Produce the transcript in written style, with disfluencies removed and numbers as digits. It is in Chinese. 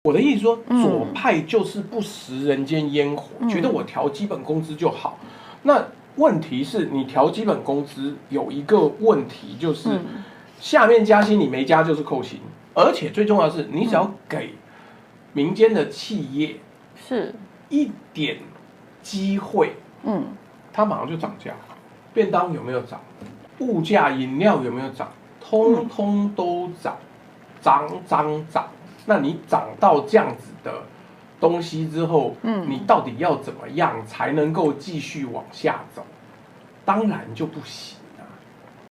我的意思说，左派就是不食人间烟火，觉得我调基本工资就好。那问题是你调基本工资有一个问题，就是下面加薪你没加就是扣薪，而且最重要的是，你只要给民间的企业是一点机会，它马上就涨价。便当有没有涨？物价、饮料有没有涨？通通都涨，涨。那你涨到这样子的东西之后，你到底要怎么样才能够继续往下走？当然就不行。